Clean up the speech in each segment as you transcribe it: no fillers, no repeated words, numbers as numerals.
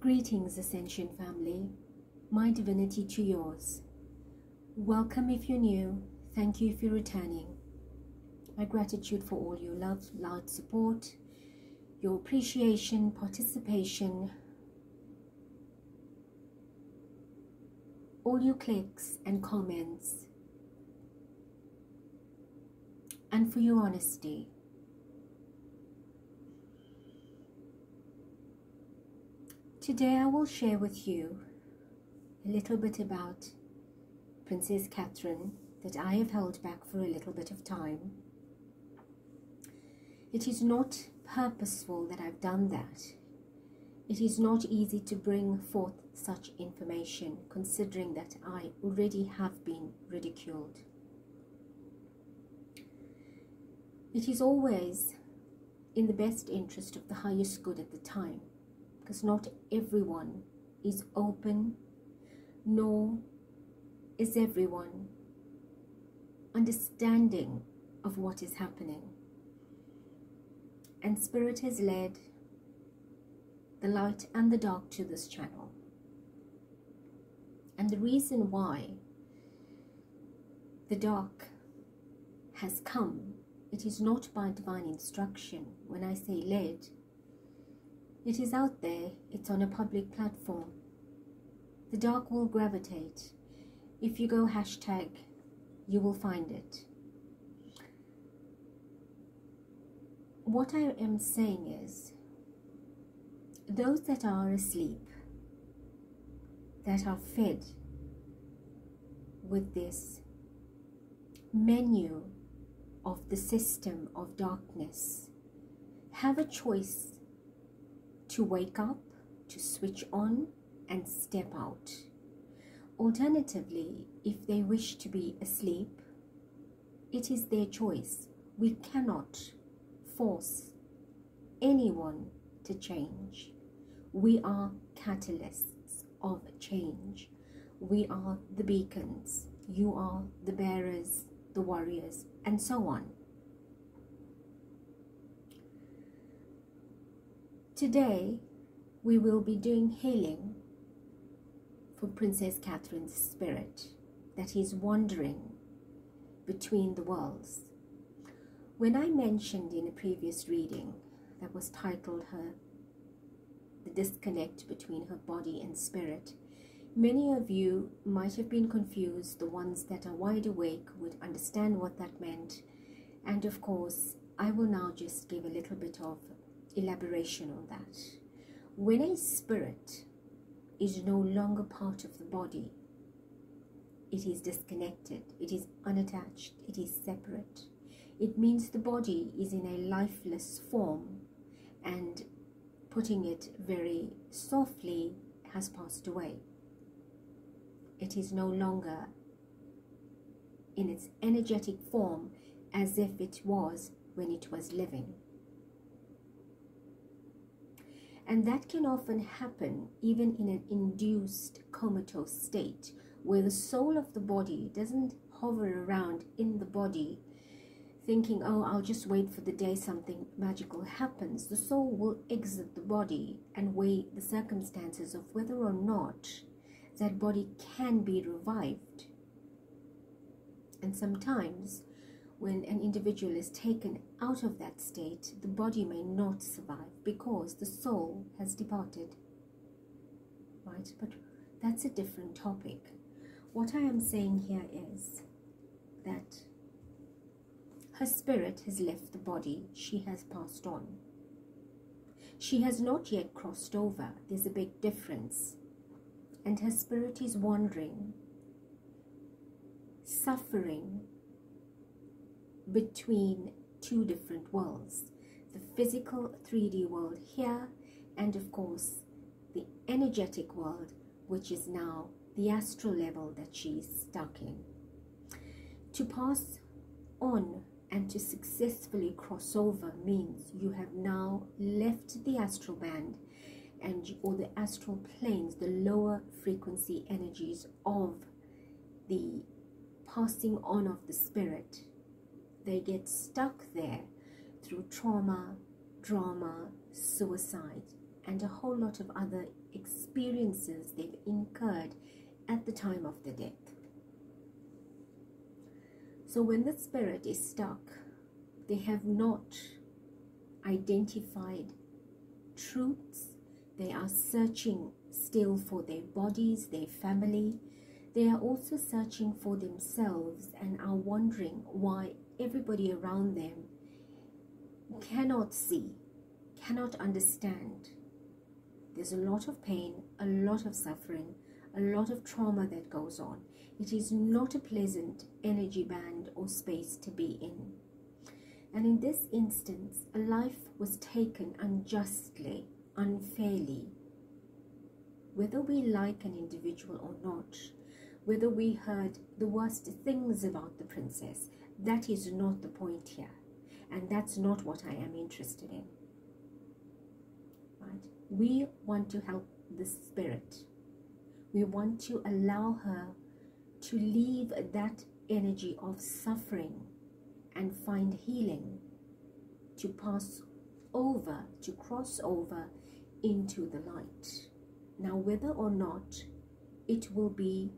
Greetings, Ascension family. My divinity to yours. Welcome if you're new. Thank you if you're returning. My gratitude for all your love, light support, your appreciation, participation, all your clicks and comments, and for your honesty. Today I will share with you a little bit about Princess Catherine that I have held back for a little bit of time. It is not purposeful that I've done that. It is not easy to bring forth such information, considering that I already have been ridiculed. It is always in the best interest of the highest good at the time, because not everyone is open, nor is everyone understanding of what is happening. And Spirit has led the light and the dark to this channel. And the reason why the dark has come, it is not by divine instruction. When I say led, it is out there, it's on a public platform. The dark will gravitate. If you go hashtag, you will find it. What I am saying is, those that are asleep, that are fed with this menu of the system of darkness, have a choice to wake up, to switch on and step out. Alternatively, if they wish to be asleep, it is their choice. We cannot force anyone to change. We are catalysts of change. We are the beacons. You are the bearers, the warriors, and so on. Today, we will be doing healing for Princess Catherine's spirit that is wandering between the worlds. When I mentioned in a previous reading that was titled The Disconnect Between Her Body and Spirit, many of you might have been confused. The ones that are wide awake would understand what that meant. And of course, I will now just give a little bit of elaboration on that. When a spirit is no longer part of the body, it is disconnected, it is unattached, it is separate. It means the body is in a lifeless form, and putting it very softly, has passed away. It is no longer in its energetic form as if it was when it was living. And that can often happen even in an induced comatose state, where the soul of the body doesn't hover around in the body thinking, oh, I'll just wait for the day something magical happens. The soul will exit the body and weigh the circumstances of whether or not that body can be revived. And sometimes when an individual is taken out of that state, the body may not survive because the soul has departed. Right? But that's a different topic. What I am saying here is that her spirit has left the body. She has passed on. She has not yet crossed over. There's a big difference. And her spirit is wandering, suffering between two different worlds, the physical 3D world here, and of course the energetic world, which is now the astral level that she's stuck in. To pass on and to successfully cross over means you have now left the astral band or the astral planes, the lower frequency energies of the passing on of the spirit. They get stuck there through trauma, drama, suicide, and a whole lot of other experiences they've incurred at the time of the death. So when the spirit is stuck, they have not identified truths. They are searching still for their bodies, their family. They are also searching for themselves and are wondering why everybody around them cannot see, cannot understand. There's a lot of pain, a lot of suffering, a lot of trauma that goes on. It is not a pleasant energy band or space to be in. And in this instance, a life was taken unjustly, unfairly. Whether we like an individual or not, whether we heard the worst things about the princess, that is not the point here. And that's not what I am interested in. Right? We want to help the spirit. We want to allow her to leave that energy of suffering and find healing, to pass over, to cross over into the light. Now, whether or not it will be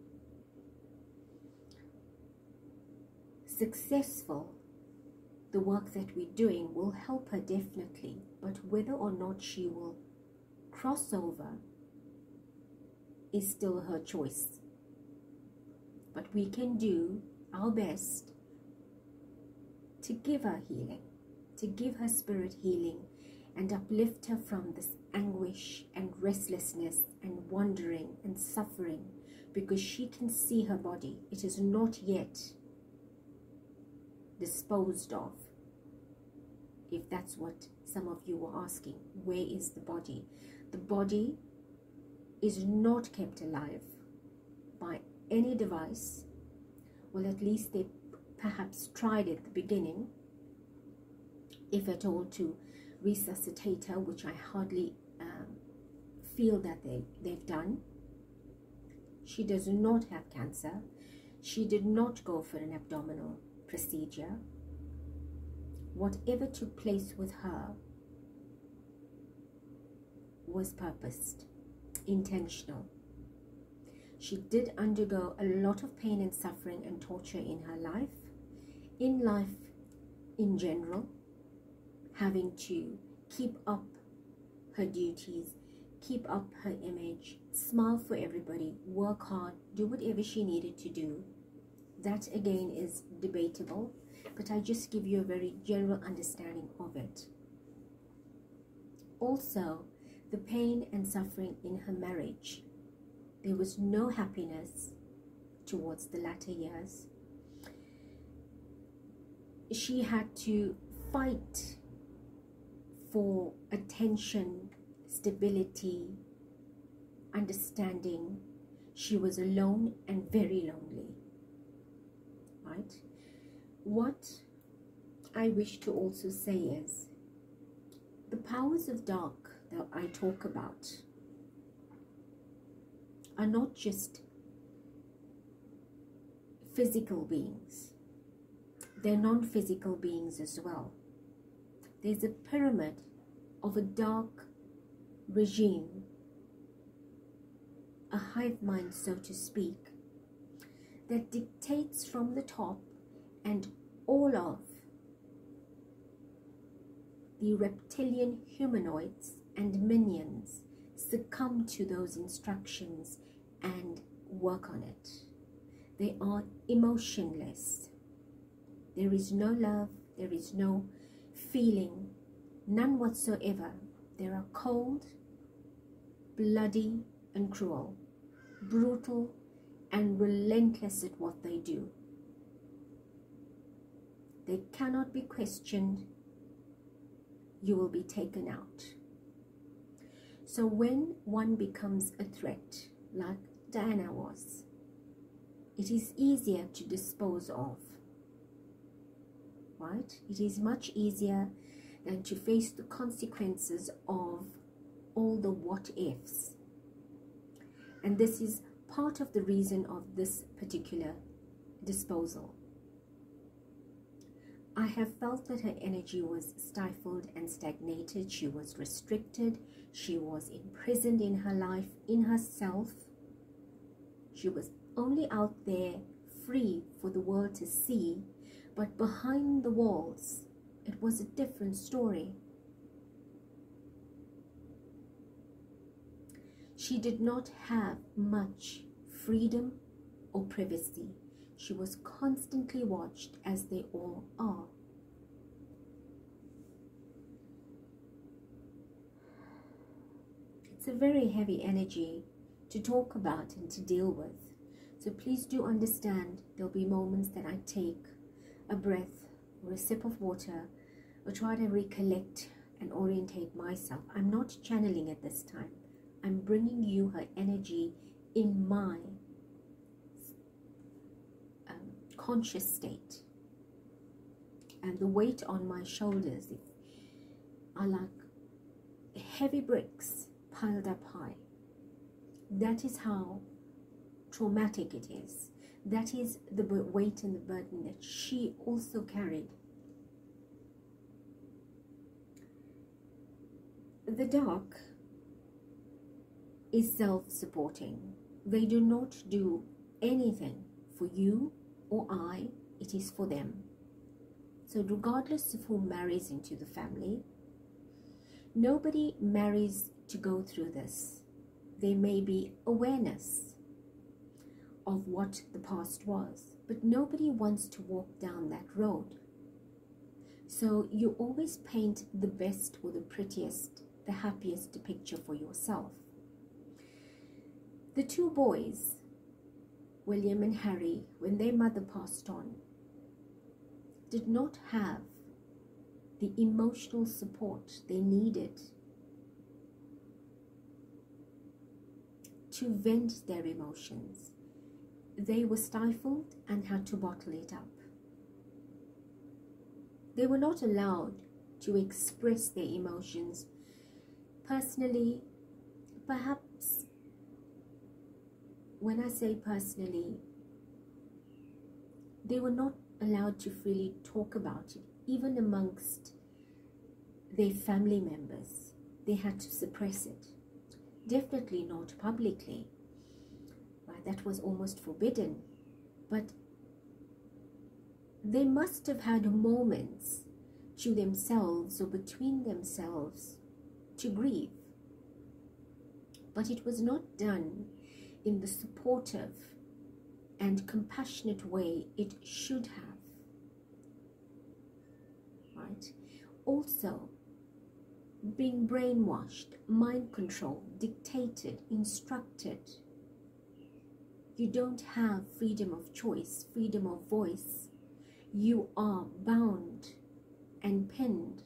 successful, the work that we're doing will help her definitely, but whether or not she will cross over is still her choice. But we can do our best to give her healing, to give her spirit healing, and uplift her from this anguish and restlessness and wandering and suffering, because she can see her body. It is not yet disposed of. If that's what some of you were asking, where is the body? The body is not kept alive by any device. Well, at least they perhaps tried at the beginning, if at all, to resuscitate her, which I hardly feel that they've done. She does not have cancer. She did not go for an abdominal procedure. Whatever took place with her was purposed, intentional. She did undergo a lot of pain and suffering and torture in her life, in general, having to keep up her duties, keep up her image, smile for everybody, work hard, do whatever she needed to do. That again is debatable, but I just give you a very general understanding of it. Also, the pain and suffering in her marriage. There was no happiness towards the latter years. She had to fight for attention, stability, understanding. She was alone and very lonely. Right? What I wish to also say is, the powers of dark that I talk about are not just physical beings. They're non-physical beings as well. There's a pyramid of a dark regime, a hive mind, so to speak, that dictates from the top, and all of the reptilian humanoids and minions succumb to those instructions and work on it. They are emotionless. There is no love, there is no feeling, none whatsoever. They are cold, bloody and cruel, brutal and relentless at what they do. They cannot be questioned. You will be taken out. So when one becomes a threat, like Diana was, it is easier to dispose of, right? It is much easier than to face the consequences of all the what ifs. And this is part of the reason of this particular disposal. I have felt that her energy was stifled and stagnated. She was restricted. She was imprisoned in her life, in herself. She was only out there free for the world to see, but behind the walls, it was a different story. She did not have much freedom or privacy. She was constantly watched, as they all are. It's a very heavy energy to talk about and to deal with. So please do understand there'll be moments that I take a breath or a sip of water or try to recollect and orientate myself. I'm not channeling at this time. I'm bringing you her energy in my conscious state. And the weight on my shoulders are like heavy bricks piled up high. That is how traumatic it is. That is the weight and the burden that she also carried. The dark is self-supporting. They do not do anything for you or I. It is for them. So regardless of who marries into the family, nobody marries to go through this. There may be awareness of what the past was, but nobody wants to walk down that road. So you always paint the best or the prettiest, the happiest picture for yourself. The two boys, William and Harry, when their mother passed on, did not have the emotional support they needed to vent their emotions. They were stifled and had to bottle it up. They were not allowed to express their emotions personally. Perhaps when I say personally, they were not allowed to freely talk about it, even amongst their family members. They had to suppress it. Definitely not publicly. Right? That was almost forbidden. But they must have had moments to themselves or between themselves to grieve. But it was not done in the supportive and compassionate way it should have. Right? Also, being brainwashed, mind controlled, dictated, instructed. You don't have freedom of choice, freedom of voice. You are bound and pinned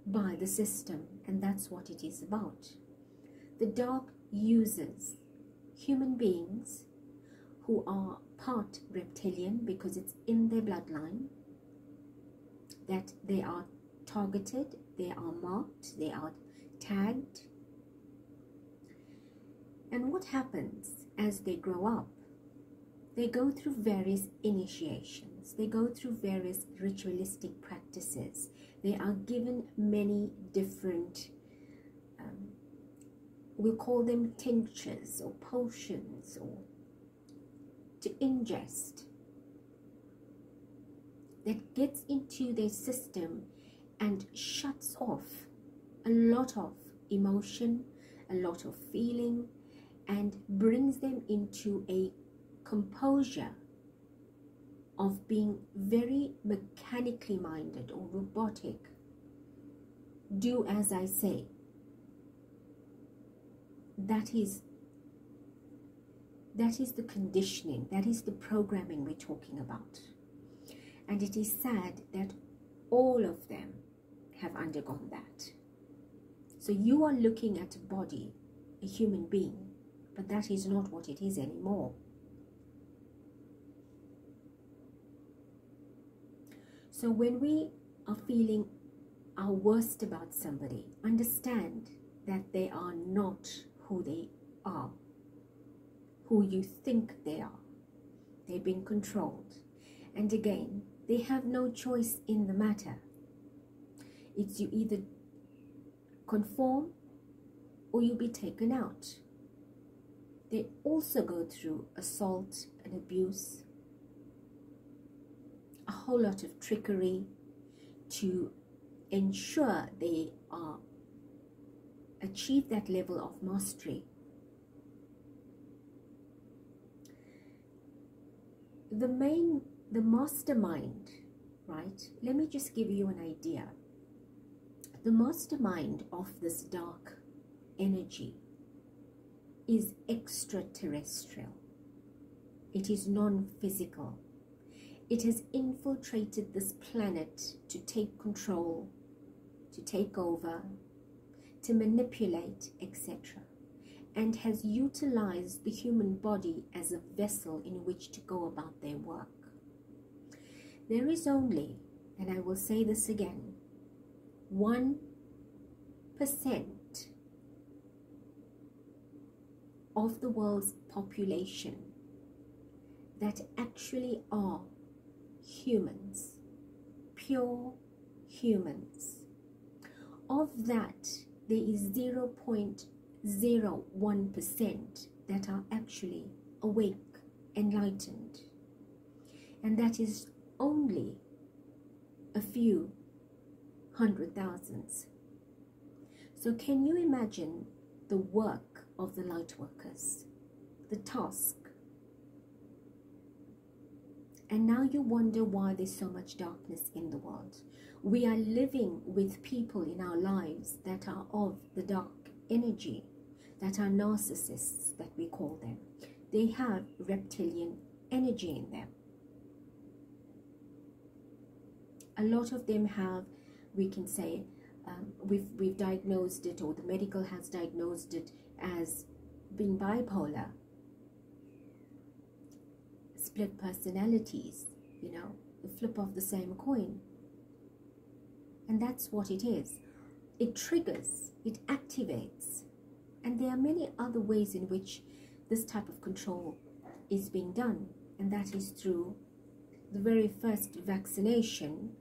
by the system, and that's what it is about. The dark uses human beings who are part reptilian because it's in their bloodline, that they are targeted, they are marked, they are tagged. And what happens as they grow up? They go through various initiations. They go through various ritualistic practices. They are given many different, we'll call them tinctures or potions, or to ingest, that gets into their system and shuts off a lot of emotion, a lot of feeling, and brings them into a composure of being very mechanically minded or robotic. Do as I say. That is the conditioning, that is the programming we're talking about. And it is sad that all of them have undergone that. So you are looking at a body, a human being, but that is not what it is anymore. So when we are feeling our worst about somebody, understand that they are not who they are, who you think they are. They're being controlled. And again, They have no choice in the matter. It's you either conform or you'll be taken out. They also go through assault and abuse, a whole lot of trickery to ensure they achieve that level of mastery. The mastermind, right? Let me just give you an idea. The mastermind of this dark energy is extraterrestrial. It is non-physical. It has infiltrated this planet to take control, to take over, to manipulate, etc., and has utilized the human body as a vessel in which to go about their work. There is only, and I will say this again, 1% of the world's population that actually are humans, pure humans. Of that, there is 0.01% that are actually awake, enlightened, and that is only a few 100,000. So can you imagine the work of the Lightworkers, the task? And now you wonder why there's so much darkness in the world. We are living with people in our lives that are of the dark energy, that are narcissists, that we call them. They have reptilian energy in them. A lot of them have, we can say, we've diagnosed it, or the medical has diagnosed it as being bipolar, split personalities, you know, the flip of the same coin. And that's what it is. It triggers, it activates. And there are many other ways in which this type of control is being done. And that is through the very first vaccination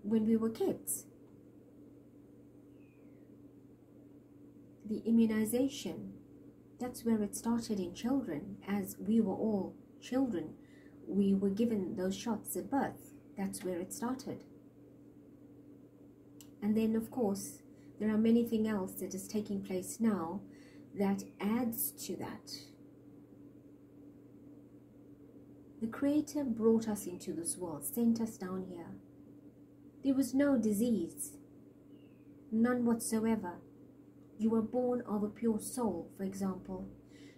when we were kids. The immunization, that's where it started in children. As we were all children, we were given those shots at birth. That's where it started. And then, of course, there are many things else that is taking place now that adds to that. The Creator brought us into this world, sent us down here. There was no disease, none whatsoever. You were born of a pure soul, for example.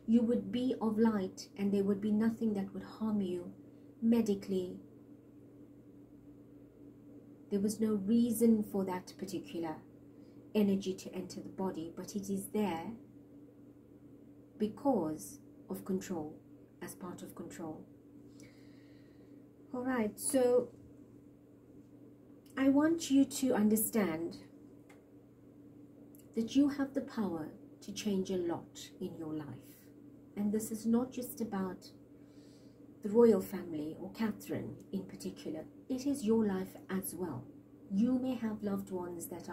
You would be of light, and there would be nothing that would harm you medically. There was no reason for that particular energy to enter the body, but it is there because of control, as part of control. All right, so I want you to understand that you have the power to change a lot in your life. And this is not just about the royal family or Catherine in particular. It is your life as well. You may have loved ones that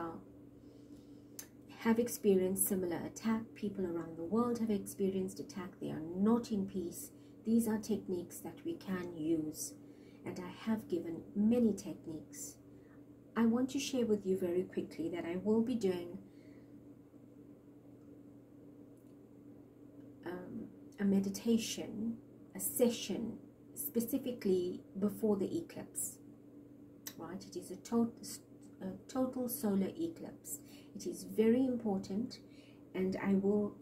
have experienced similar attack. People around the world have experienced attack. They are not in peace. These are techniques that we can use. And I have given many techniques. I want to share with you very quickly that I will be doing a meditation, a session specifically before the eclipse, right? It is a total solar eclipse. It is very important, and I will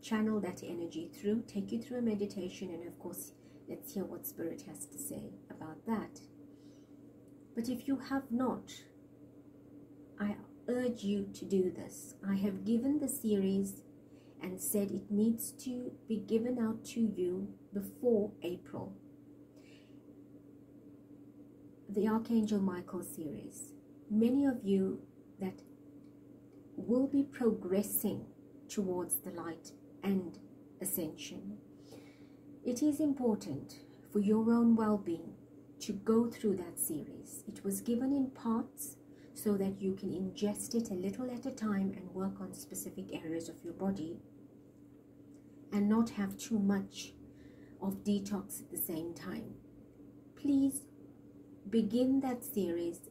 channel that energy through, take you through a meditation, and of course, let's hear what Spirit has to say about that. But if you have not, I urge you to do this. I have given the series and said it needs to be given out to you before April. The Archangel Michael series. Many of you that will be progressing towards the light and ascension. It is important for your own well-being to go through that series. It was given in parts so that you can ingest it a little at a time and work on specific areas of your body and not have too much of detox at the same time. Please begin that series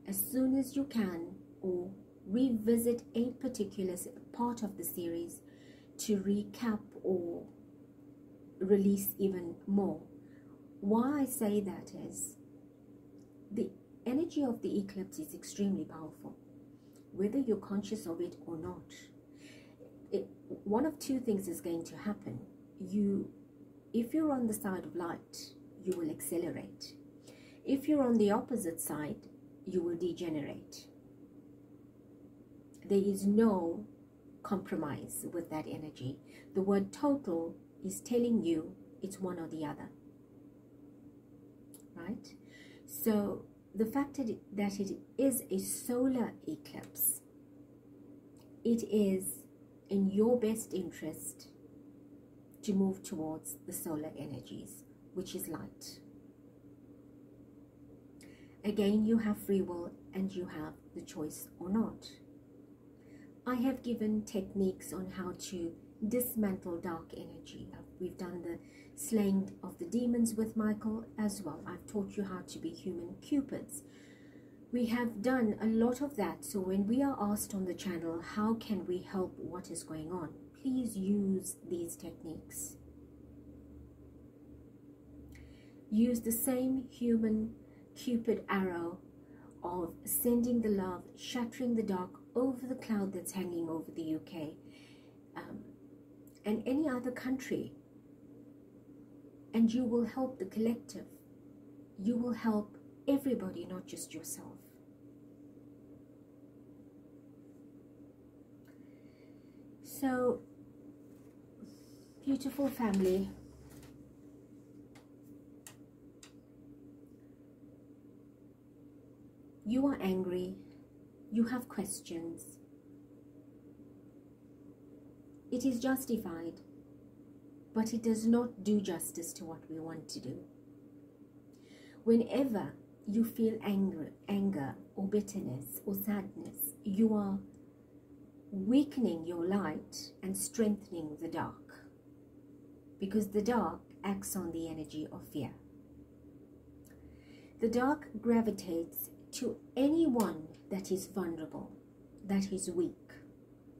as soon as you can, or revisit a particular part of the series to recap or release even more. Why I say that is the energy of the eclipse is extremely powerful, whether you're conscious of it or not. One of two things is going to happen. If you're on the side of light, you will accelerate. If you're on the opposite side, you will degenerate. There is no compromise with that energy. The word total is telling you it's one or the other, right? So the fact that it is a solar eclipse, it is in your best interest to move towards the solar energies, which is light. Again, you have free will and you have the choice or not. I have given techniques on how to dismantle dark energy. We've done the slaying of the demons with Michael as well. I've taught you how to be human cupids. We have done a lot of that. So when we are asked on the channel, how can we help what is going on? Please use these techniques. Use the same human Cupid arrow of sending the love, shattering the dark over the cloud that's hanging over the UK and any other country, and you will help the collective. You will help everybody, not just yourself. So, beautiful family, you are angry, you have questions. It is justified, but it does not do justice to what we want to do. Whenever you feel anger or bitterness or sadness, you are weakening your light and strengthening the dark, because the dark acts on the energy of fear. The dark gravitates to anyone that is vulnerable, that is weak,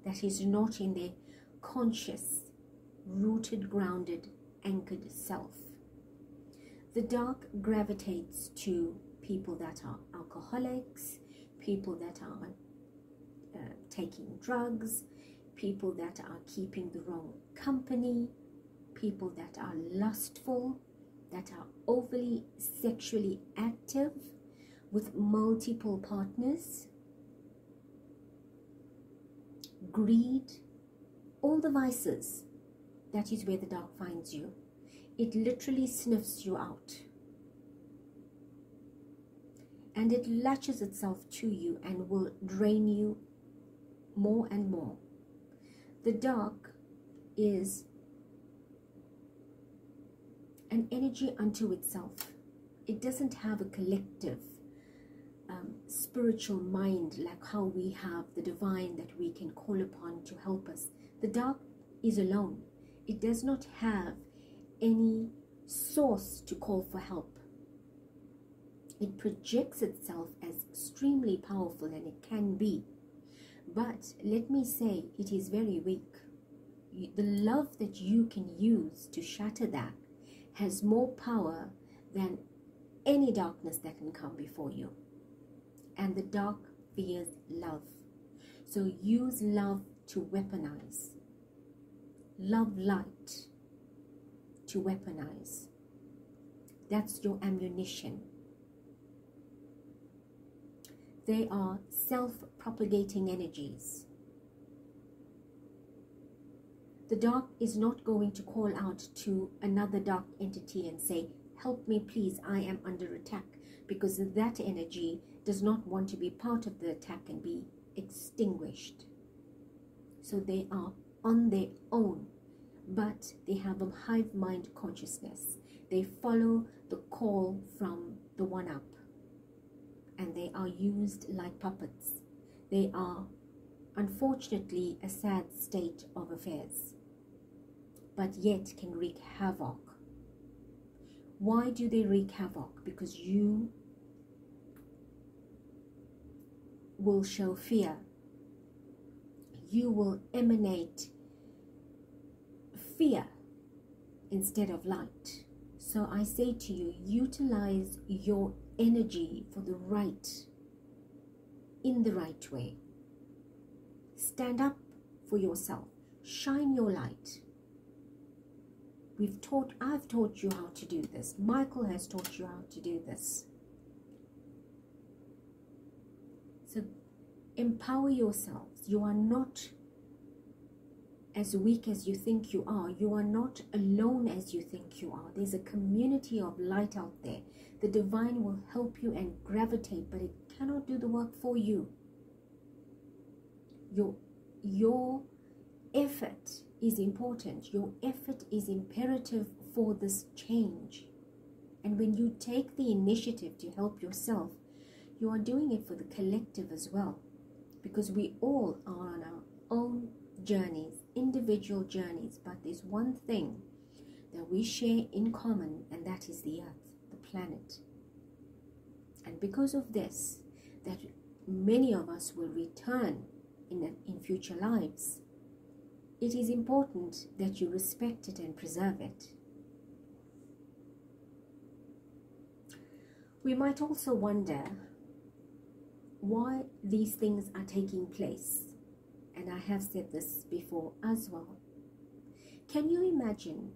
that is not in their conscious, rooted, grounded, anchored self. The dark gravitates to people that are alcoholics, people that are taking drugs, people that are keeping the wrong company, people that are lustful, that are overly sexually active with multiple partners, greed, all the vices. That is where the dark finds you. It literally sniffs you out, and it latches itself to you and will drain you more and more. The dark is an energy unto itself. It doesn't have a collective spiritual mind like how we have the divine that we can call upon to help us. The dark is alone. It does not have any source to call for help. It projects itself as extremely powerful, and it can be. But let me say, it is very weak. The love that you can use to shatter that has more power than any darkness that can come before you. And the dark fears love. So use love to weaponize. Love light to weaponize. That's your ammunition. They are self-propagating energies. The dark is not going to call out to another dark entity and say, help me please, I am under attack, because that energy does not want to be part of the attack and be extinguished. So they are on their own, but they have a hive mind consciousness. They follow the call from the one-up, and they are used like puppets. They are, unfortunately, a sad state of affairs, but yet can wreak havoc. Why do they wreak havoc? Because you will show fear. You will emanate fear instead of light. So I say to you, utilize your energy for the right, in the right way. Stand up for yourself. Shine your light. I've taught you how to do this. Michael has taught you how to do this. So empower yourselves. You are not as weak as you think you are. You are not alone as you think you are. There's a community of light out there. The divine will help you and gravitate, but it cannot do the work for you. Your effort is important. Your effort is imperative for this change. And when you take the initiative to help yourself, you are doing it for the collective as well. Because we all are on our own journeys, individual journeys, but there's one thing that we share in common, and that is the earth, the planet. And because of this, that many of us will return in future lives, it is important that you respect it and preserve it. We might also wonder why these things are taking place. And I have said this before as well. Can you imagine,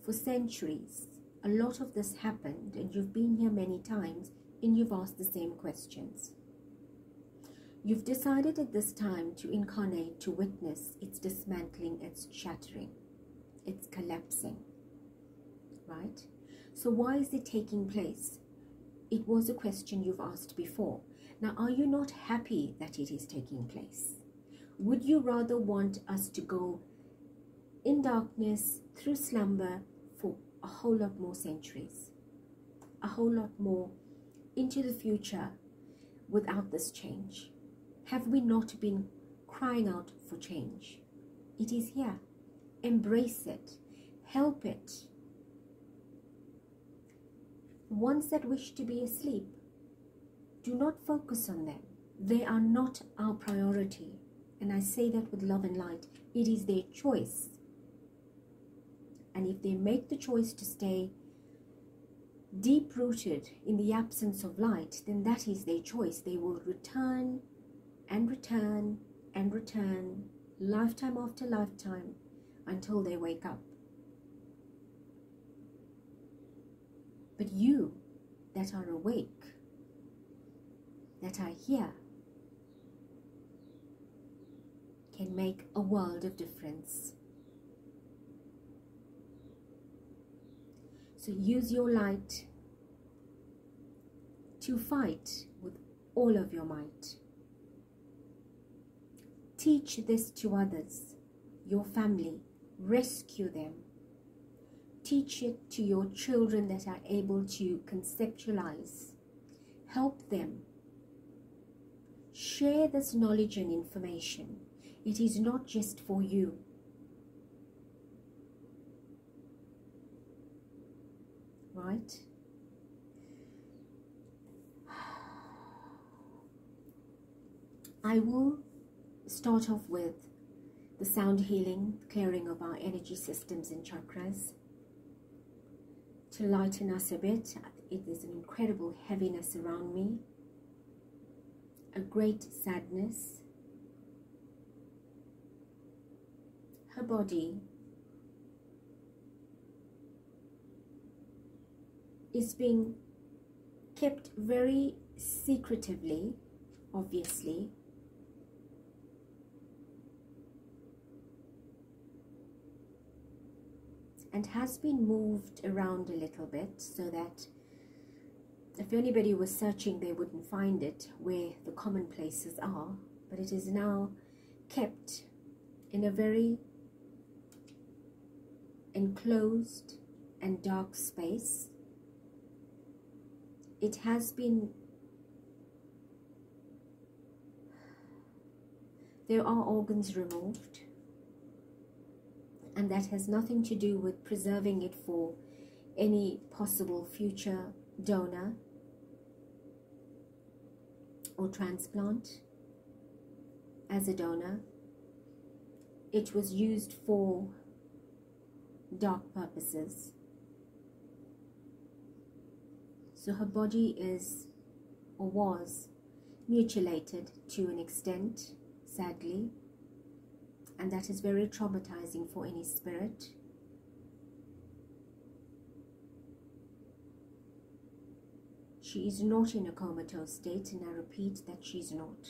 for centuries, a lot of this happened, and you've been here many times, and you've asked the same questions. You've decided at this time to incarnate, to witness its dismantling, its shattering, its collapsing, right? So why is it taking place? It was a question you've asked before. Now, are you not happy that it is taking place? Would you rather want us to go in darkness, through slumber, for a whole lot more centuries? A whole lot more into the future without this change? Have we not been crying out for change? It is here. Embrace it. Help it. Ones that wish to be asleep, do not focus on them. They are not our priority. And I say that with love and light. It is their choice. And if they make the choice to stay deep-rooted in the absence of light, then that is their choice. They will return and return and return, lifetime after lifetime, until they wake up. But you that are awake, that are here, can make a world of difference. So use your light to fight with all of your might. Teach this to others, your family. Rescue them. Teach it to your children that are able to conceptualize. Help them. Share this knowledge and information. It is not just for you. Right? I will start off with the sound healing, clearing of our energy systems and chakras to lighten us a bit. It is an incredible heaviness around me, a great sadness. Her body is being kept very secretively, obviously. And has been moved around a little bit so that if anybody was searching, they wouldn't find it where the common places are. But it is now kept in a very enclosed and dark space it has been, there are organs removed, and that has nothing to do with preserving it for any possible future donor or transplant as a donor. It was used for dark purposes. So her body is, or was, mutilated to an extent, sadly, and that is very traumatizing for any spirit. She is not in a comatose state, and I repeat that she's not.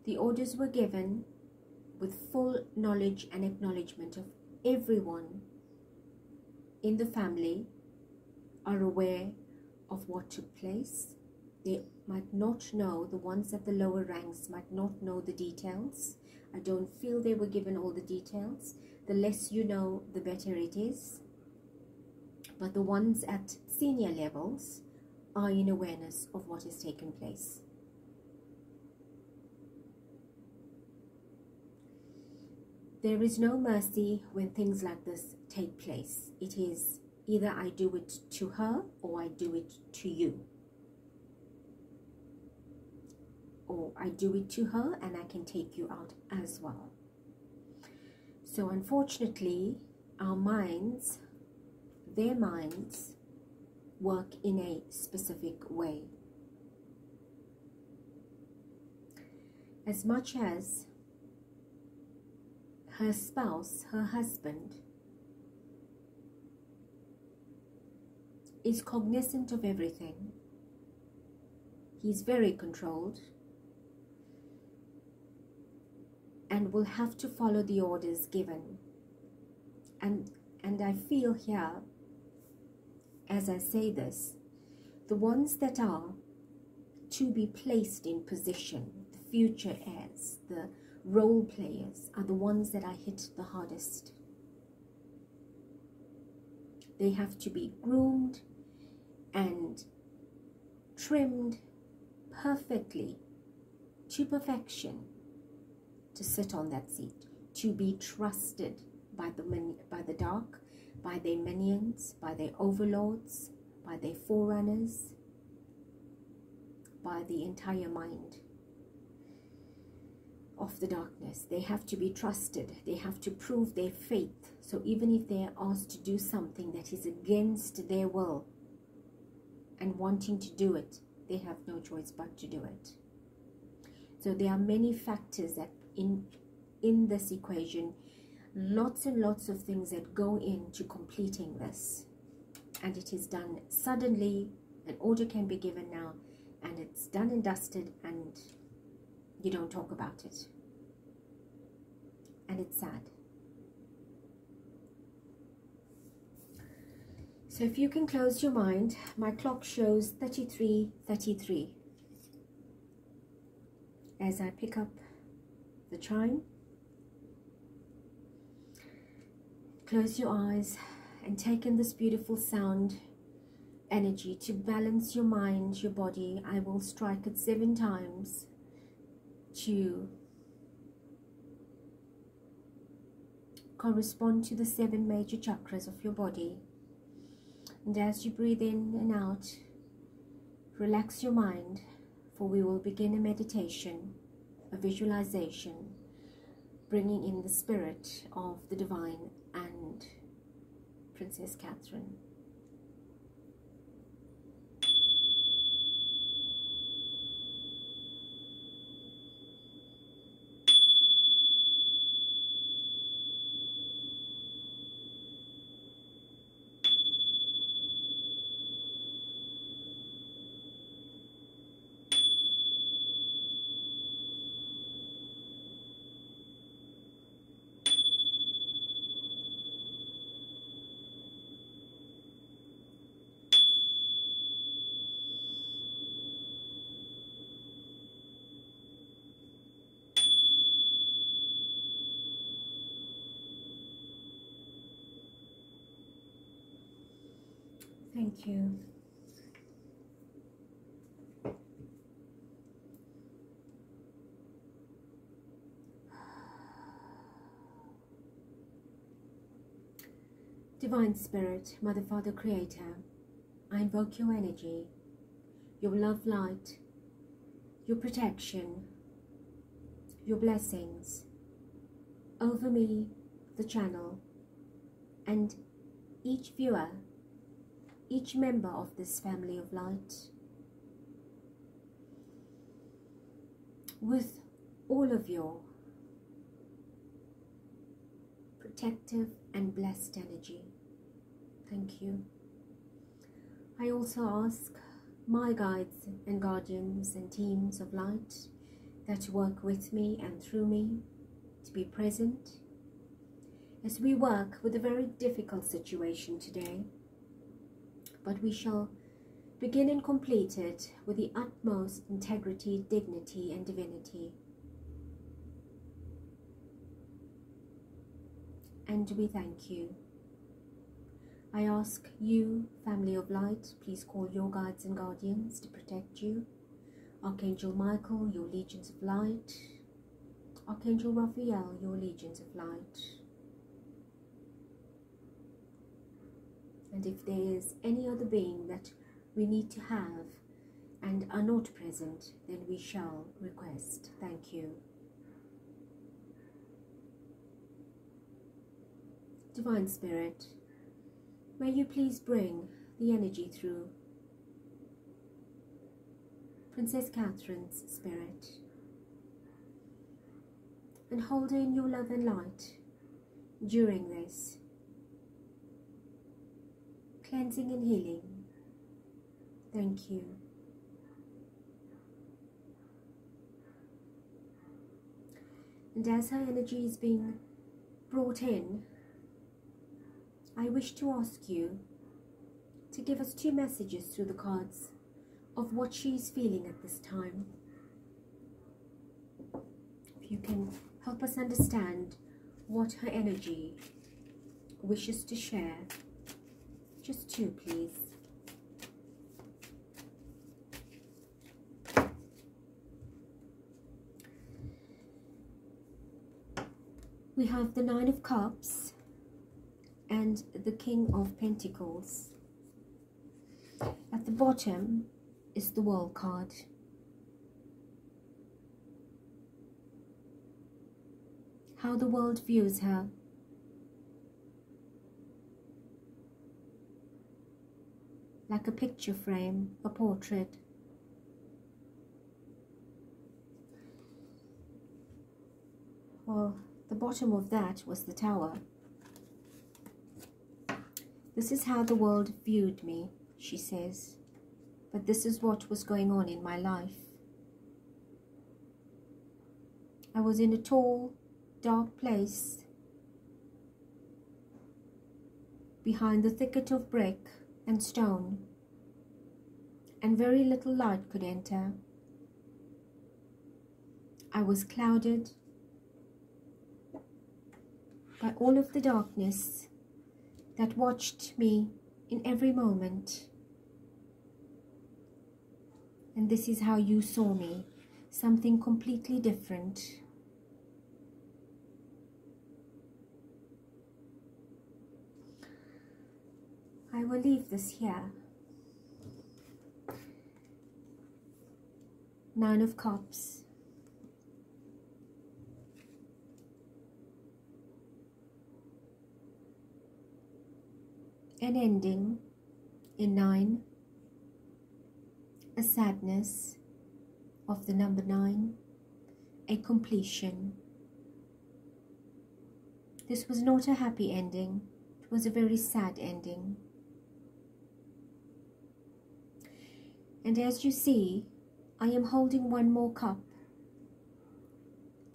The orders were given with full knowledge and acknowledgement of everyone in the family are aware of what took place. They might not know, the ones at the lower ranks might not know the details. I don't feel they were given all the details. The less you know, the better it is. But the ones at senior levels are in awareness of what has taken place. There is no mercy when things like this take place. It is either I do it to her or I do it to you. Or I do it to her and I can take you out as well. So unfortunately, our minds, their minds, work in a specific way. As much as her spouse, her husband, is cognizant of everything. He's very controlled and will have to follow the orders given. And I feel here, as I say this, the ones that are to be placed in position, the future heirs, the role players, are the ones that are hit the hardest. They have to be groomed and trimmed perfectly to perfection to sit on that seat, to be trusted by the dark, by their minions, by their overlords, by their forerunners, by the entire mind of the darkness. They have to be trusted. They have to prove their faith. So even if they are asked to do something that is against their will and wanting to do it, they have no choice but to do it. So there are many factors that in this equation, lots and lots of things that go into completing this, and it is done suddenly. An order can be given now and it's done and dusted, and you don't talk about it, and it's sad. So if you can close your mind, my clock shows 33:33 as I pick up the chime. Close your eyes and take in this beautiful sound energy to balance your mind, your body. I will strike it 7 times to correspond to the 7 major chakras of your body. And as you breathe in and out, relax your mind, for we will begin a meditation, a visualization, bringing in the spirit of the divine and Princess Catherine. Thank you. Divine Spirit, Mother, Father, Creator, I invoke your energy, your love light, your protection, your blessings over me, the channel, and each viewer, each member of this family of light, with all of your protective and blessed energy. Thank you. I also ask my guides and guardians and teams of light that work with me and through me to be present as we work with a very difficult situation today, but we shall begin and complete it with the utmost integrity, dignity, and divinity. And we thank you. I ask you, family of light, please call your guides and guardians to protect you. Archangel Michael, your legions of light. Archangel Raphael, your legions of light. And if there is any other being that we need to have and are not present, then we shall request. Thank you. Divine Spirit, may you please bring the energy through Princess Catherine's spirit and hold her in your love and light during this cleansing and healing. Thank you. And as her energy is being brought in, I wish to ask you to give us 2 messages through the cards of what she is feeling at this time. If you can help us understand what her energy wishes to share. Just 2, please. We have the 9 of Cups and the King of Pentacles. At the bottom is the World card. How the world views her. Like a picture frame, a portrait. Well, the bottom of that was the Tower. This is how the world viewed me, she says, but this is what was going on in my life. I was in a tall, dark place behind the thicket of brick and stone, and very little light could enter. I was clouded by all of the darkness that watched me in every moment. And this is how you saw me, something completely different. I will leave this here. 9 of Cups. An ending in 9, a sadness of the number 9, a completion. This was not a happy ending, it was a very sad ending. And as you see, I am holding 1 more cup,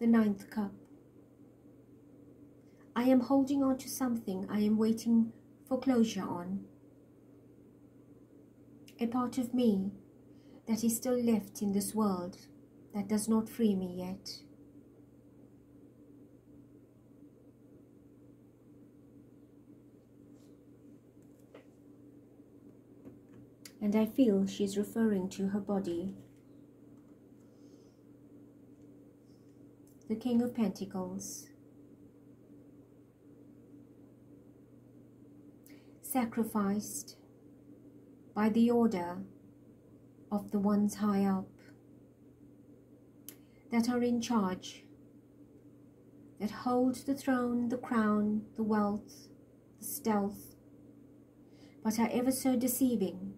the 9th cup. I am holding on to something I am waiting for closure on. A part of me that is still left in this world that does not free me yet. And I feel she's referring to her body. The King of Pentacles. Sacrificed by the order of the ones high up that are in charge, that hold the throne, the crown, the wealth, the stealth, but are ever so deceiving,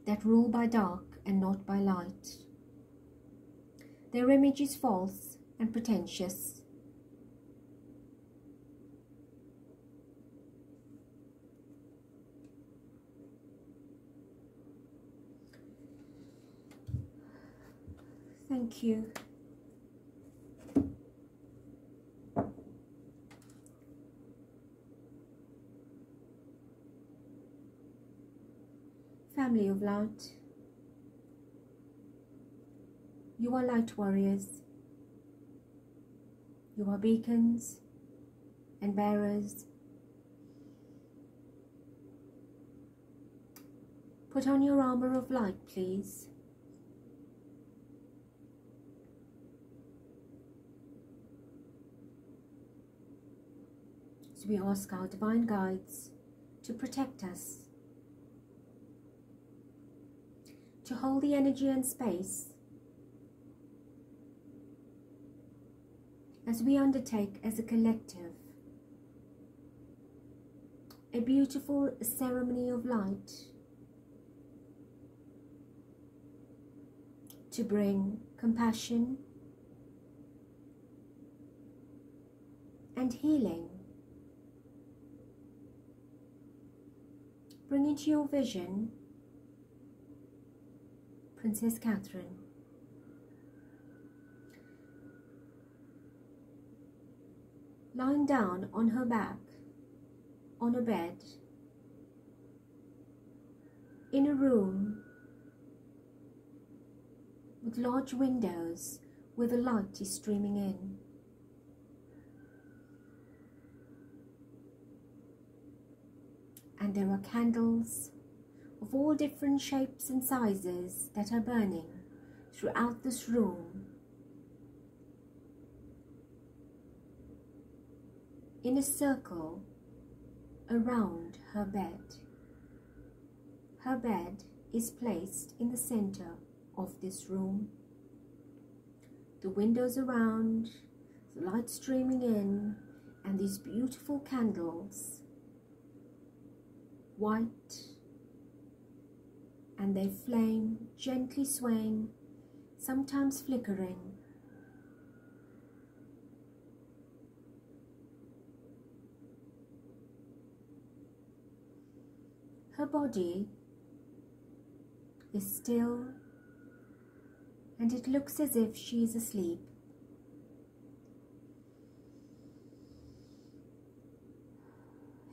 that rule by dark and not by light. Their image is false and pretentious. Thank you. Family of light, you are light warriors. You are beacons and bearers. Put on your armor of light, please. So we ask our divine guides to protect us, to hold the energy and space as we undertake as a collective a beautiful ceremony of light to bring compassion and healing. Bring into your vision Princess Catherine, lying down on her back on a bed in a room with large windows where the light is streaming in. And there are candles of all different shapes and sizes that are burning throughout this room in a circle around her bed. Her bed is placed in the center of this room. The windows around, the light streaming in, and these beautiful candles, white, and they flame, gently swaying, sometimes flickering. Her body is still, and it looks as if she is asleep.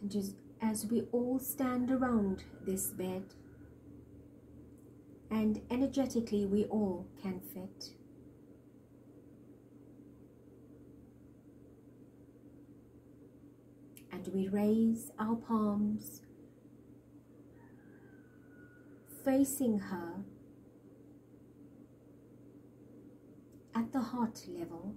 And just as we all stand around this bed, and energetically we all can fit, and we raise our palms facing her at the heart level.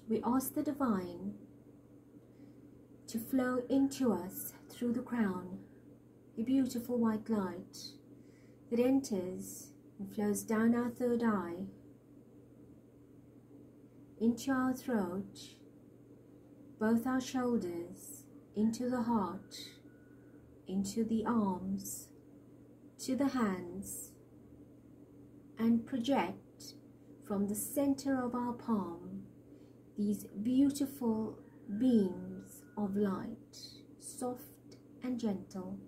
We ask the divine to flow into us through the crown, a beautiful white light that enters and flows down our third eye, into our throat, both our shoulders, into the heart, into the arms, to the hands, and project from the center of our palm these beautiful beams of light, soft and gentle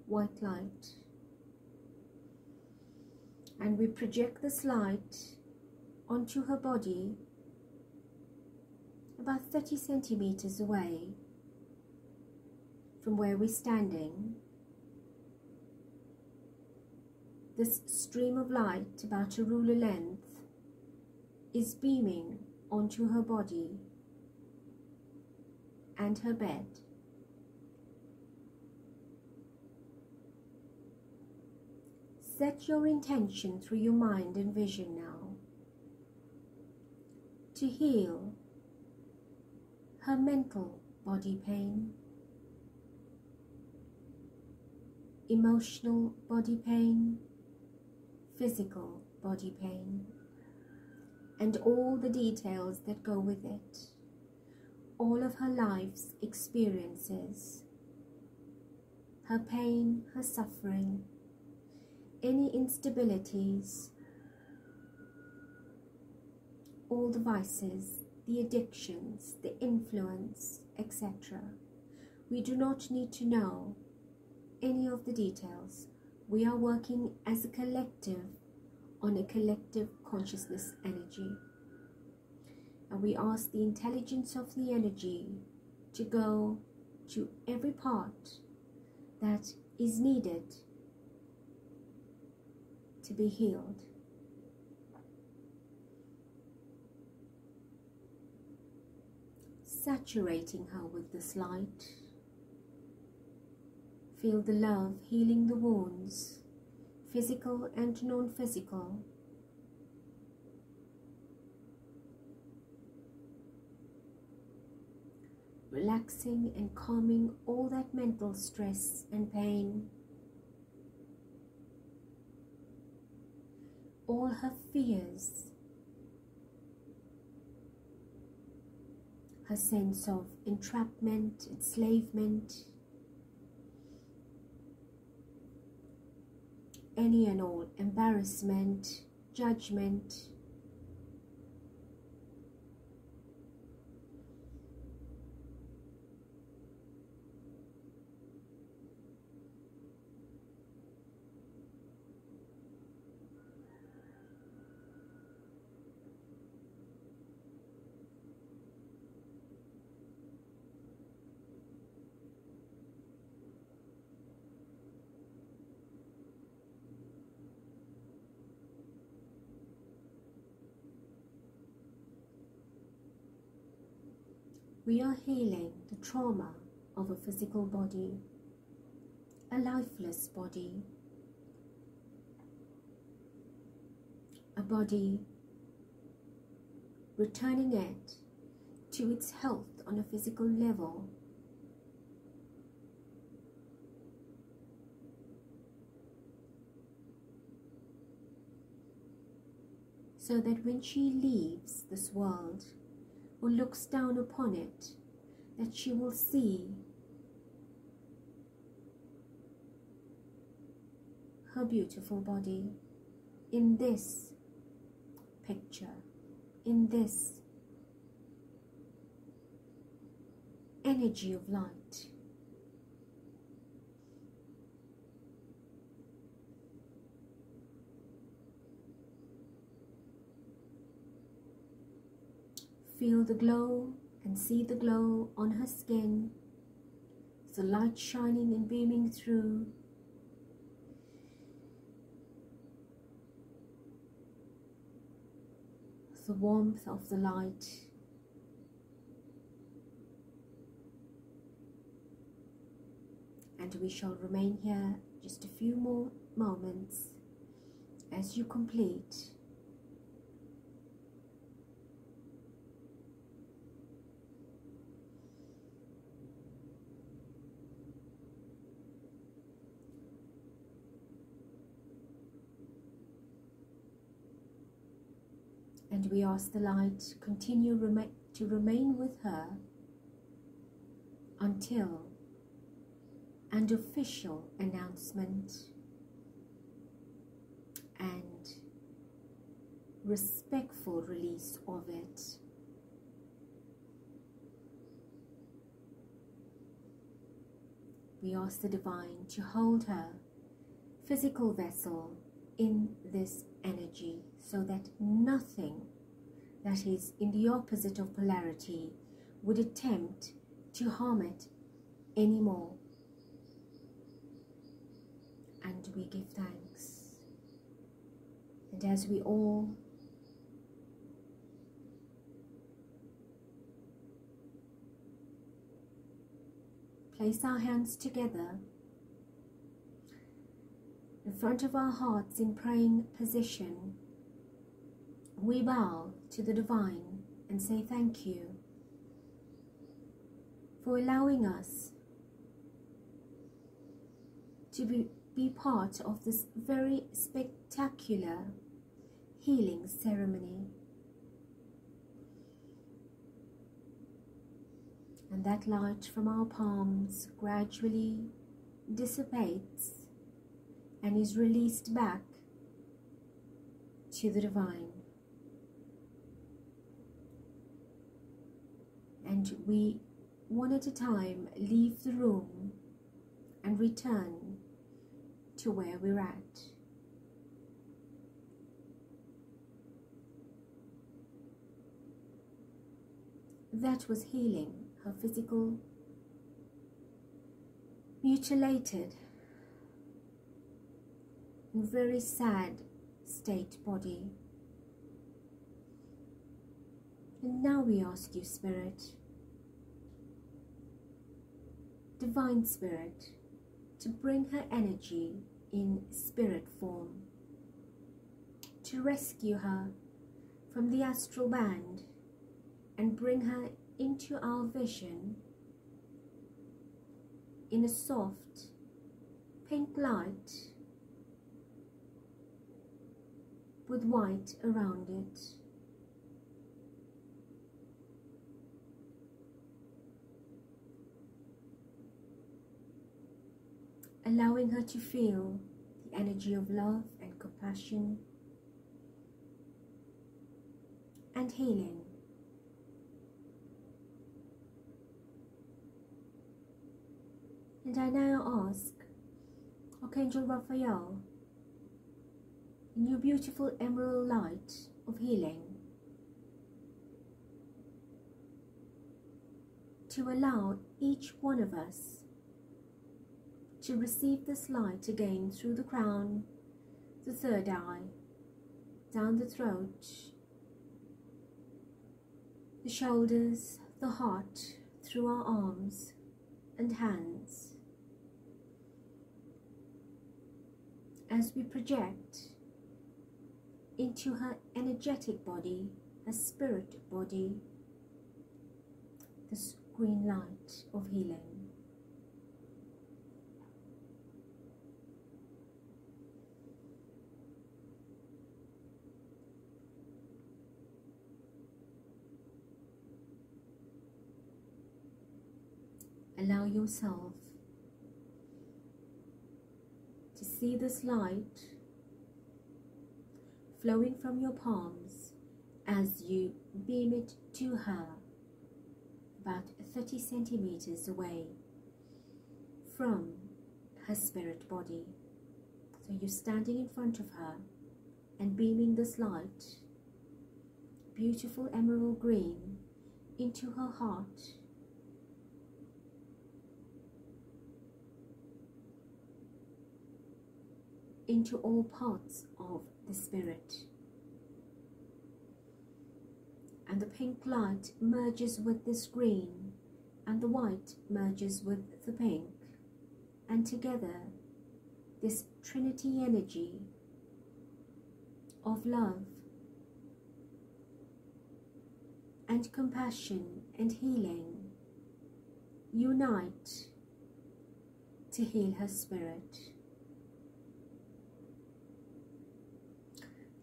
white light. And we project this light onto her body about 30 centimeters away from where we're standing. This stream of light, about a ruler length, is beaming onto her body, and her bed. Set your intention through your mind and vision now to heal her mental body pain, emotional body pain, physical body pain, and all the details that go with it, all of her life's experiences, her pain, her suffering, any instabilities, all the vices, the addictions, the influence, etc. We do not need to know any of the details. We are working as a collective on a collective consciousness energy. And we ask the intelligence of the energy to go to every part that is needed to be healed. Saturating her with this light. Feel the love healing the wounds, physical and non-physical. Relaxing and calming all that mental stress and pain. All her fears. Her sense of entrapment, enslavement. Any and all embarrassment, judgment. We are healing the trauma of a physical body, a lifeless body, a body returning it to its health on a physical level. So that when she leaves this world, or looks down upon it, that she will see her beautiful body in this picture, in this energy of light. Feel the glow and see the glow on her skin, the light shining and beaming through. The warmth of the light. And we shall remain here just a few more moments as you complete. And we ask the light continue to remain with her until an official announcement and respectful release of it. We ask the Divine to hold her physical vessel in this energy, so that nothing that is in the opposite of polarity would attempt to harm it anymore. And we give thanks. And as we all place our hands together in front of our hearts in praying position. We bow to the Divine and say thank you for allowing us to be part of this very spectacular healing ceremony. And that light from our palms gradually dissipates and is released back to the Divine. And we, one at a time, leave the room and return to where we're at. That was healing her physical, mutilated, and very sad state body. And now we ask you, Spirit, Divine Spirit, to bring her energy in spirit form, to rescue her from the astral band and bring her into our vision in a soft pink light with white around it. Allowing her to feel the energy of love and compassion and healing. And I now ask Archangel Raphael, in your beautiful emerald light of healing, to allow each one of us to receive this light again through the crown, the third eye, down the throat, the shoulders, the heart, through our arms and hands, as we project into her energetic body, her spirit body, this green light of healing. Allow yourself to see this light flowing from your palms as you beam it to her about 30 centimeters away from her spirit body. So you're standing in front of her and beaming this light, beautiful emerald green, into her heart, into all parts of the spirit. And the pink light merges with this green, and the white merges with the pink, and together this trinity energy of love and compassion and healing unite to heal her spirit,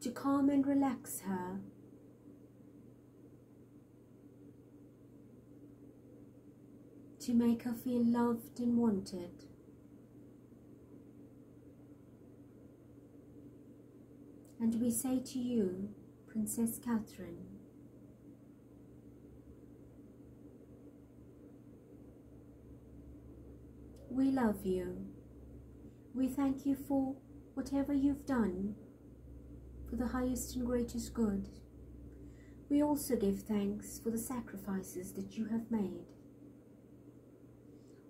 to calm and relax her, to make her feel loved and wanted, and we say to you, Princess Catherine, we love you. We thank you for whatever you've done for the highest and greatest good. We also give thanks for the sacrifices that you have made.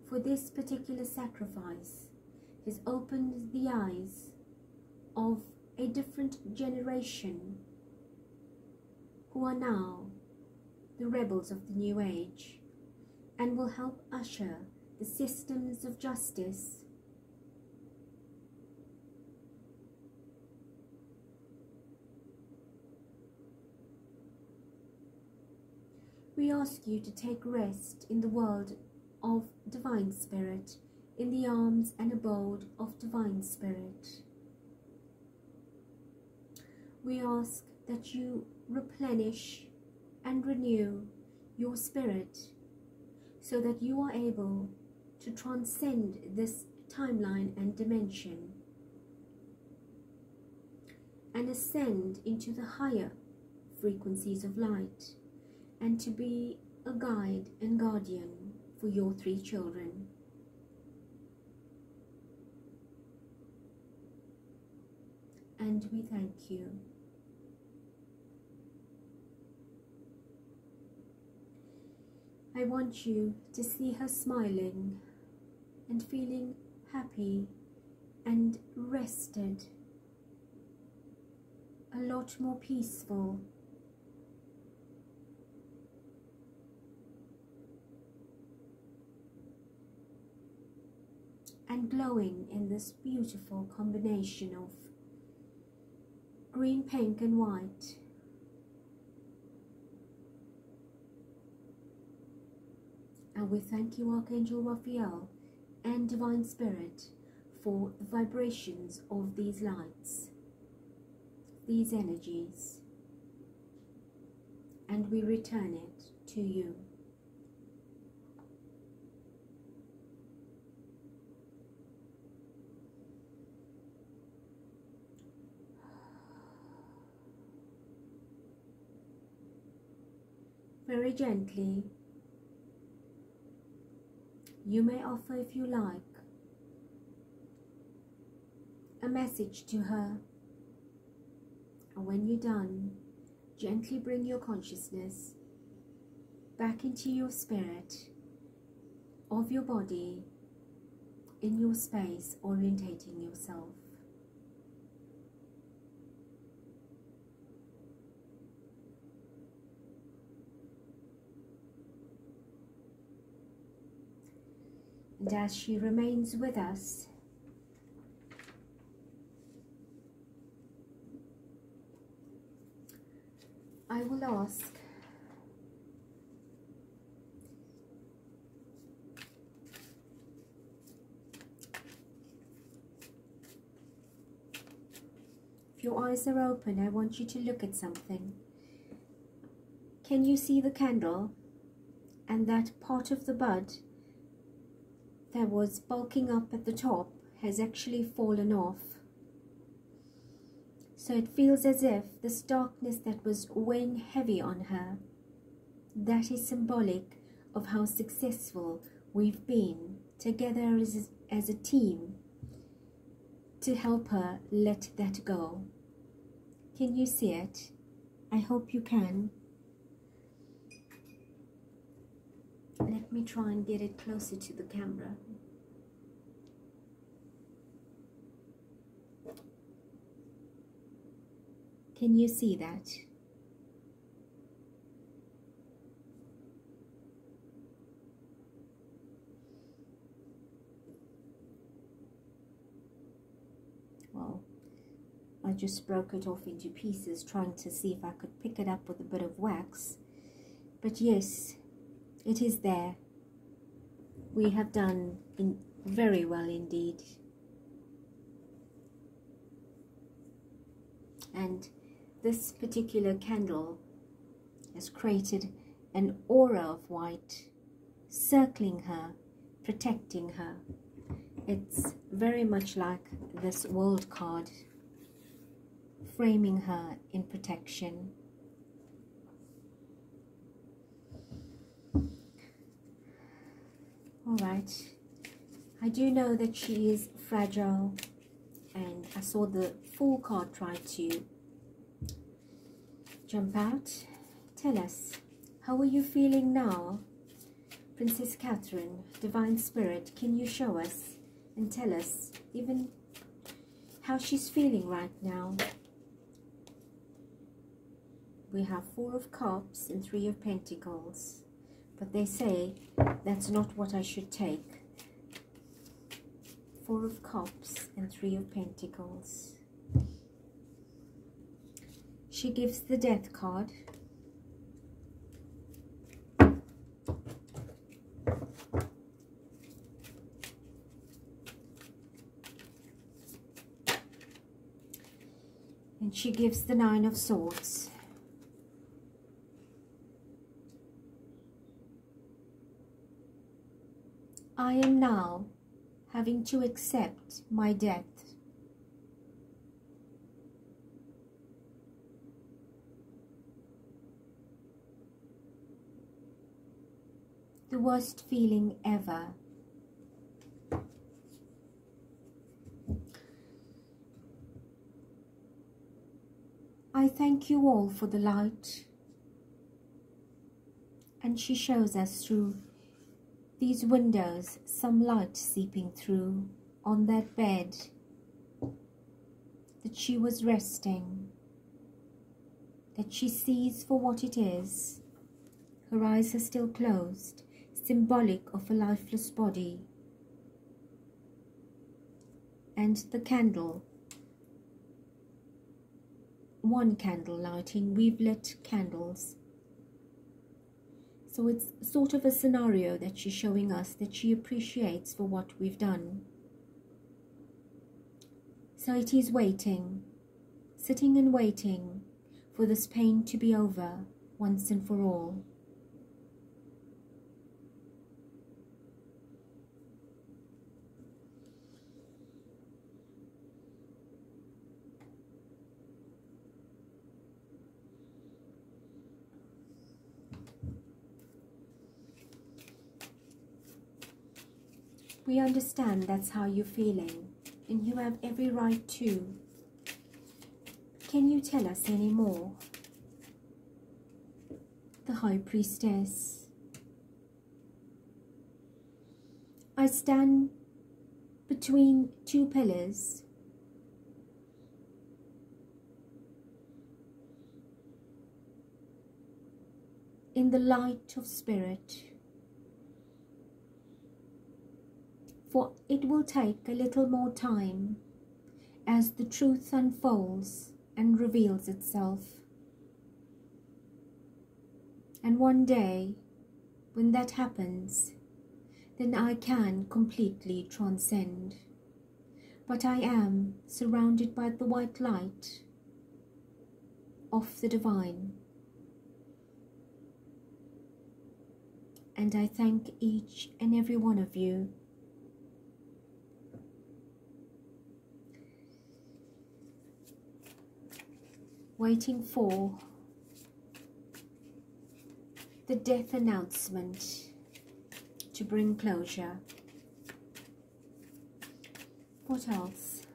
For this particular sacrifice has opened the eyes of a different generation who are now the rebels of the New Age and will help usher the systems of justice. We ask you to take rest in the world of Divine Spirit, in the arms and abode of Divine Spirit. We ask that you replenish and renew your spirit so that you are able to transcend this timeline and dimension and ascend into the higher frequencies of light, and to be a guide and guardian for your 3 children. And we thank you. I want you to see her smiling and feeling happy and rested, a lot more peaceful. And glowing in this beautiful combination of green, pink and white. And we thank you, Archangel Raphael and Divine Spirit, for the vibrations of these lights, these energies, and we return it to you. Very gently, you may offer, if you like, a message to her, and when you're done, gently bring your consciousness back into your spirit of your body, in your space, orientating yourself. And as she remains with us, I will ask if your eyes are open, I want you to look at something. Can you see the candle and that part of the bud that was bulking up at the top has actually fallen off? So it feels as if this darkness that was weighing heavy on her, that is symbolic of how successful we've been together as a team to help her let that go. Can you see it? I hope you can. Let me try and get it closer to the camera. Can you see that? Well, I just broke it off into pieces, trying to see if I could pick it up with a bit of wax. But yes, it is there. We have done very well indeed. And this particular candle has created an aura of white circling her, protecting her. It's very much like this world card, framing her in protection. Alright, I do know that she is fragile, and I saw the Fool card try to jump out. Tell us, how are you feeling now? Princess Catherine, Divine Spirit, can you show us and tell us even how she's feeling right now? We have 4 of Cups and 3 of Pentacles, but they say that's not what I should take. Four of Cups and Three of Pentacles. She gives the Death card. And she gives the Nine of Swords. I am now having to accept my death. The worst feeling ever. I thank you all for the light. And she shows us through these windows some light seeping through on that bed that she was resting, that she sees for what it is. Her eyes are still closed, symbolic of a lifeless body. And the candle, one candle lighting, we've lit candles. So it's sort of a scenario that she's showing us that she appreciates for what we've done. So it is waiting, sitting and waiting for this pain to be over once and for all. We understand that's how you're feeling, and you have every right to. Can you tell us any more? The High Priestess. I stand between two pillars. In the light of spirit. For it will take a little more time as the truth unfolds and reveals itself. And one day, when that happens, then I can completely transcend. But I am surrounded by the white light of the divine. And I thank each and every one of you. Waiting for the death announcement to bring closure. What else?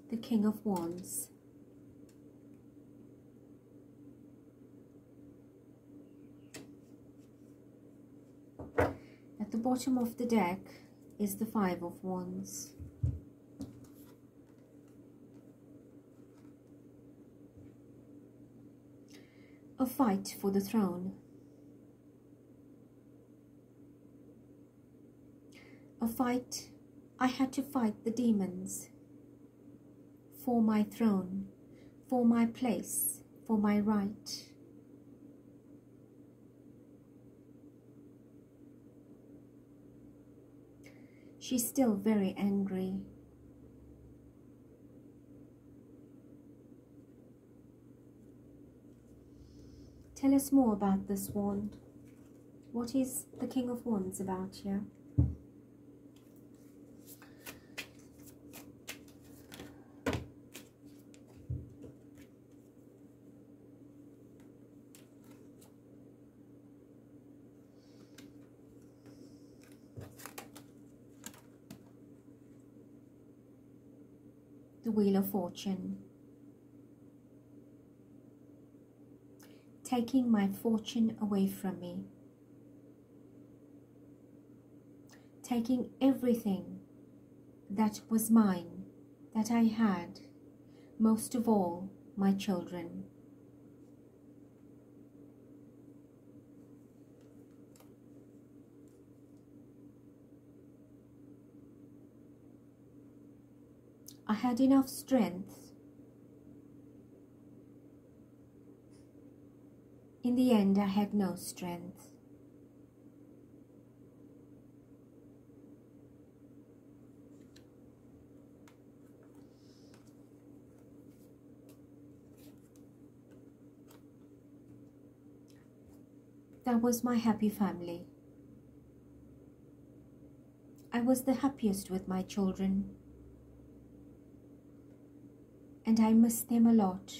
The King of Wands. At the bottom of the deck is the Five of Wands. A fight for the throne. A fight. I had to fight the demons for my throne, for my place, for my right. She's still very angry. Tell us more about this wand. What is the King of Wands about here? The Wheel of Fortune. Taking my fortune away from me. Taking everything that was mine, that I had, most of all, my children. I had enough strength. In the end, I had no strength. That was my happy family. I was the happiest with my children, and I miss them a lot.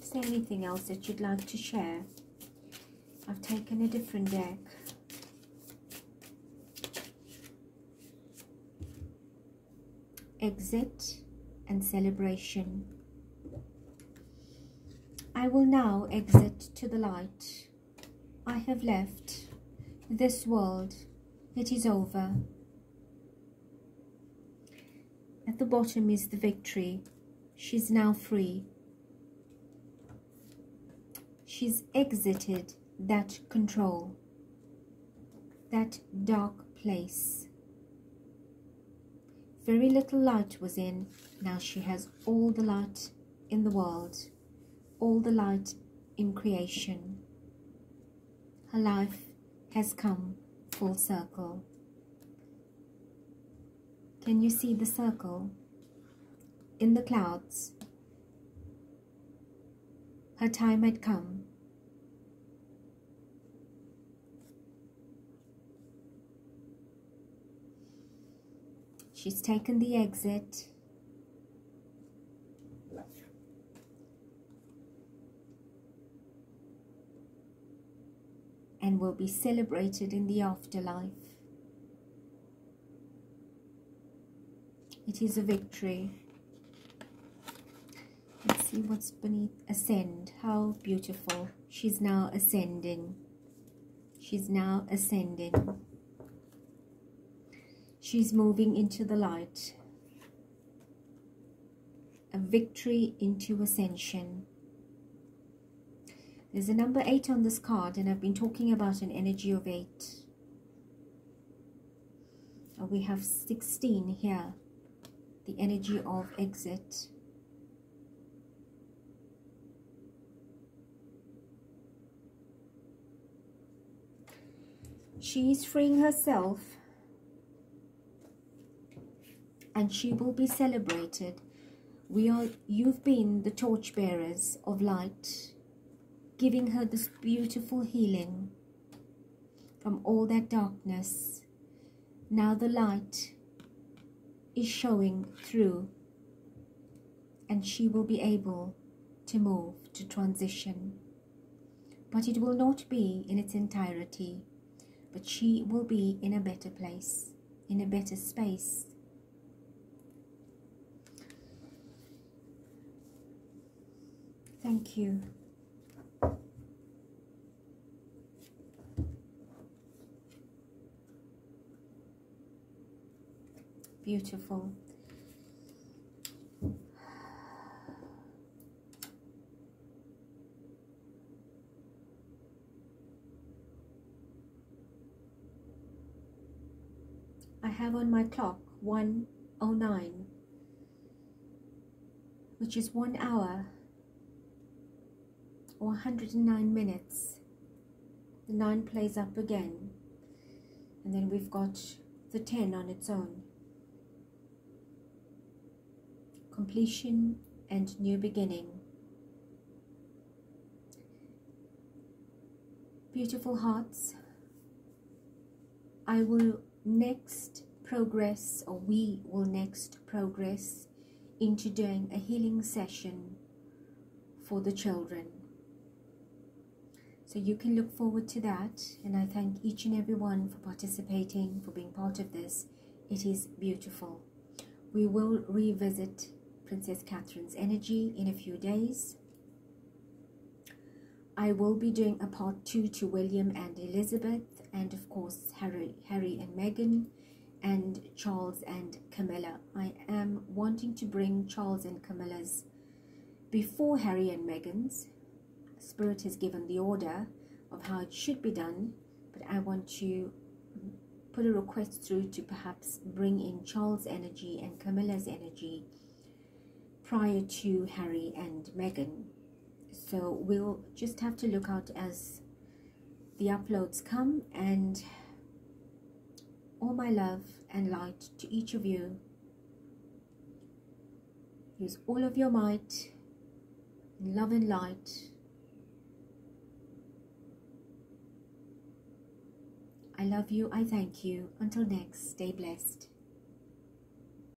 Is there anything else that you'd like to share? I've taken a different deck. Exit and celebration. I will now exit to the light. I have left this world. It is over. At the bottom is the victory. She's now free. She's exited that control, that dark place. Very little light was in. Now she has all the light in the world, all the light in creation. Her life has come full circle. Can you see the circle in the clouds? Her time had come. She's taken the exit. And will be celebrated in the afterlife. It is a victory. Let's see what's beneath. Ascend. How beautiful. She's now ascending. She's now ascending. She's moving into the light. A victory into ascension. There's a number 8 on this card, and I've been talking about an energy of 8. We have 16 here. The energy of exit. She is freeing herself, and she will be celebrated. You've been the torchbearers of light, giving her this beautiful healing from all that darkness. Now the light is showing through, and she will be able to move, to transition. But it will not be in its entirety, but she will be in a better place, in a better space. Thank you. Beautiful. I have on my clock 1:09, which is 1 hour or 109 minutes. The 9 plays up again, and then we've got the 10 on its own. Completion and new beginning. Beautiful hearts, I will next progress, or we will next progress into doing a healing session for the children. So you can look forward to that, and I thank each and every one for participating, for being part of this. It is beautiful. We will revisit Princess Catherine's energy in a few days. I will be doing a part 2 to William and Elizabeth, and of course Harry and Meghan, and Charles and Camilla. I am wanting to bring Charles and Camilla's before Harry and Meghan's. Spirit has given the order of how it should be done, but I want to put a request through to perhaps bring in Charles' energy and Camilla's energy prior to Harry and Meghan. So we'll just have to look out as the uploads come, and all my love and light to each of you. Use all of your might, love and light. I love you. I thank you. Until next, stay blessed.